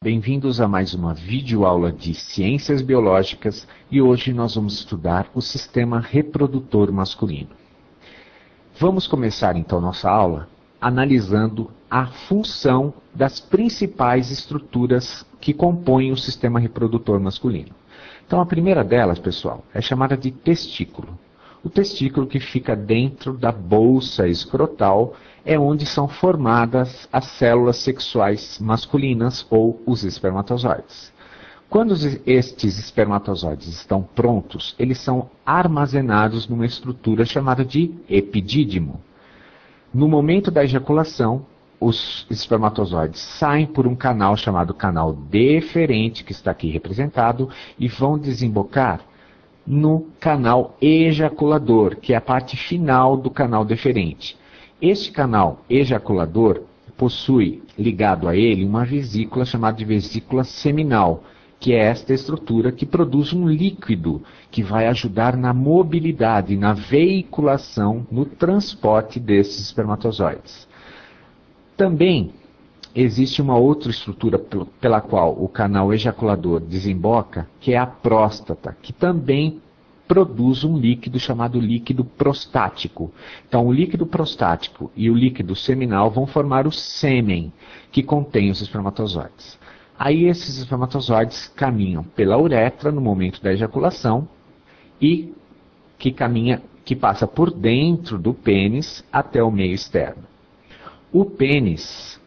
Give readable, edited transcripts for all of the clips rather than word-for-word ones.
Bem-vindos a mais uma videoaula de Ciências Biológicas e hoje nós vamos estudar o sistema reprodutor masculino. Vamos começar então nossa aula analisando a função das principais estruturas que compõem o sistema reprodutor masculino. Então a primeira delas, pessoal, é chamada de testículo. O testículo que fica dentro da bolsa escrotal é onde são formadas as células sexuais masculinas ou os espermatozoides. Quando estes espermatozoides estão prontos, eles são armazenados numa estrutura chamada de epidídimo. No momento da ejaculação, os espermatozoides saem por um canal chamado canal deferente, que está aqui representado, e vão desembocar no canal ejaculador, que é a parte final do canal deferente. Este canal ejaculador possui ligado a ele uma vesícula chamada de vesícula seminal, que é esta estrutura que produz um líquido que vai ajudar na mobilidade, na veiculação, no transporte desses espermatozoides. Também existe uma outra estrutura pela qual o canal ejaculador desemboca, que é a próstata, que também produz um líquido chamado líquido prostático. Então, o líquido prostático e o líquido seminal vão formar o sêmen, que contém os espermatozoides. Aí esses espermatozoides caminham pela uretra no momento da ejaculação e que passa por dentro do pênis até o meio externo. O pênis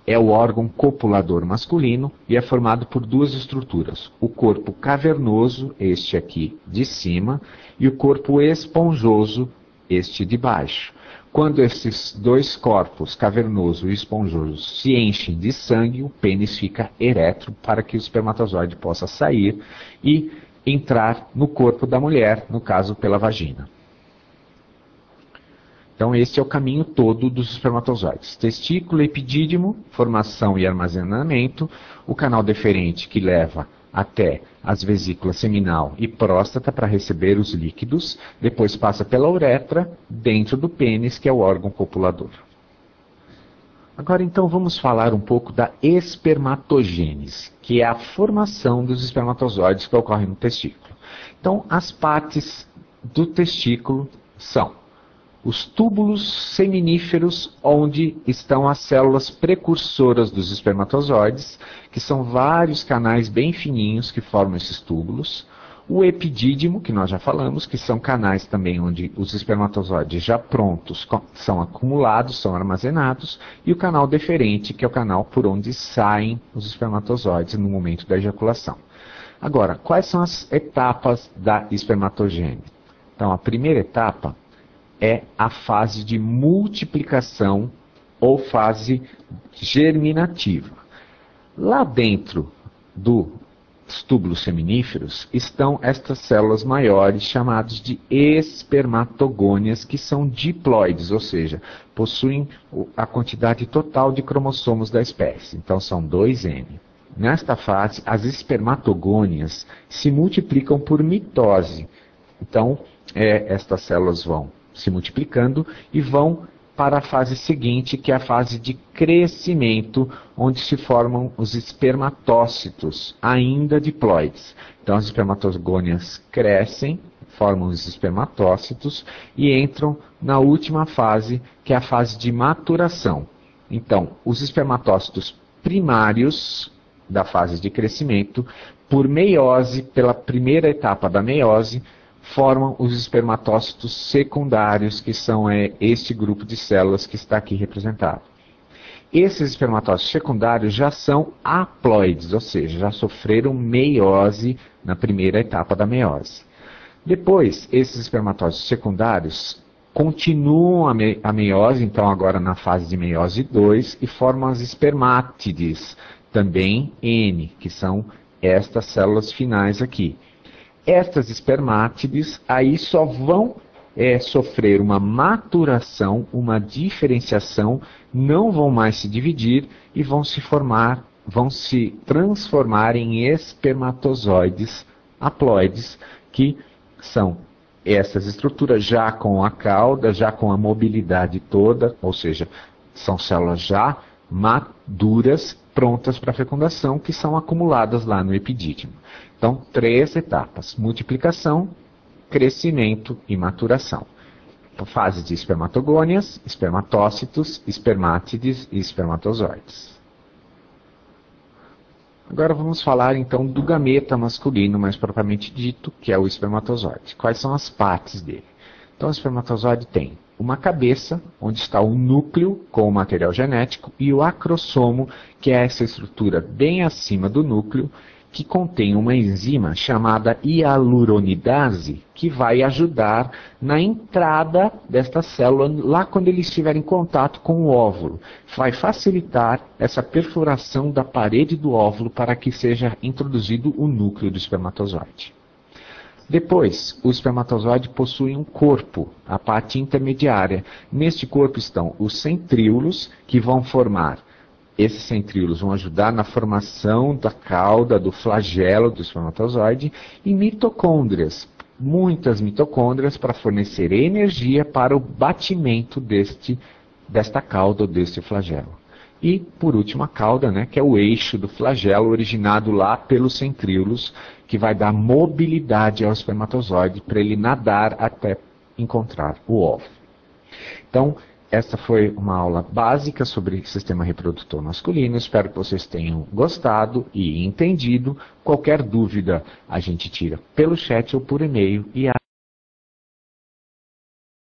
é o órgão copulador masculino e é formado por duas estruturas. O corpo cavernoso, este aqui de cima, e o corpo esponjoso, este de baixo. Quando esses dois corpos, cavernoso e esponjoso, se enchem de sangue, o pênis fica ereto para que o espermatozoide possa sair e entrar no corpo da mulher, no caso pela vagina. Então este é o caminho todo dos espermatozoides. Testículo, epidídimo, formação e armazenamento, o canal deferente que leva até as vesículas seminal e próstata para receber os líquidos, depois passa pela uretra, dentro do pênis, que é o órgão copulador. Agora então vamos falar um pouco da espermatogênese, que é a formação dos espermatozoides que ocorre no testículo. Então as partes do testículo são os túbulos seminíferos, onde estão as células precursoras dos espermatozoides, que são vários canais bem fininhos que formam esses túbulos. O epidídimo, que nós já falamos, que são canais também onde os espermatozoides já prontos são acumulados, são armazenados. E o canal deferente, que é o canal por onde saem os espermatozoides no momento da ejaculação. Agora, quais são as etapas da espermatogênese? Então, a primeira etapa é a fase de multiplicação ou fase germinativa. Lá dentro dos túbulos seminíferos estão estas células maiores chamadas de espermatogônias, que são diploides, ou seja, possuem a quantidade total de cromossomos da espécie. Então são 2N. Nesta fase, as espermatogônias se multiplicam por mitose. Então, estas células vão se multiplicando e vão para a fase seguinte, que é a fase de crescimento, onde se formam os espermatócitos, ainda diploides. Então as espermatogônias crescem, formam os espermatócitos e entram na última fase, que é a fase de maturação. Então, os espermatócitos primários da fase de crescimento, por meiose, pela primeira etapa da meiose, formam os espermatócitos secundários, que são este grupo de células que está aqui representado. Esses espermatócitos secundários já são haploides, ou seja, já sofreram meiose na primeira etapa da meiose. Depois, esses espermatócitos secundários continuam a meiose, então agora na fase de meiose 2, e formam as espermátides, também N, que são estas células finais aqui. Estas espermátides aí só vão sofrer uma maturação, uma diferenciação, não vão mais se dividir e vão se transformar em espermatozoides haploides, que são essas estruturas já com a cauda, já com a mobilidade toda, ou seja, são células já maduras prontas para fecundação, que são acumuladas lá no epidídimo. Então, 3 etapas: multiplicação, crescimento e maturação. Então, fase de espermatogônias, espermatócitos, espermátides e espermatozoides. Agora vamos falar então do gameta masculino, mais propriamente dito, que é o espermatozoide. Quais são as partes dele? Então, o espermatozoide tem uma cabeça, onde está o núcleo com o material genético, e o acrossomo, que é essa estrutura bem acima do núcleo, que contém uma enzima chamada hialuronidase, que vai ajudar na entrada desta célula, lá quando ele estiver em contato com o óvulo. Vai facilitar essa perfuração da parede do óvulo para que seja introduzido o núcleo do espermatozoide. Depois, o espermatozoide possui um corpo, a parte intermediária. Neste corpo estão os centríolos, que vão formar. Esses centríolos vão ajudar na formação da cauda, do flagelo do espermatozoide, e mitocôndrias, muitas mitocôndrias para fornecer energia para o batimento desta cauda ou deste flagelo. E, por último, a cauda, né, que é o eixo do flagelo originado lá pelos centríolos, que vai dar mobilidade ao espermatozoide para ele nadar até encontrar o óvulo. Então, essa foi uma aula básica sobre sistema reprodutor masculino. Espero que vocês tenham gostado e entendido. Qualquer dúvida a gente tira pelo chat ou por e-mail. E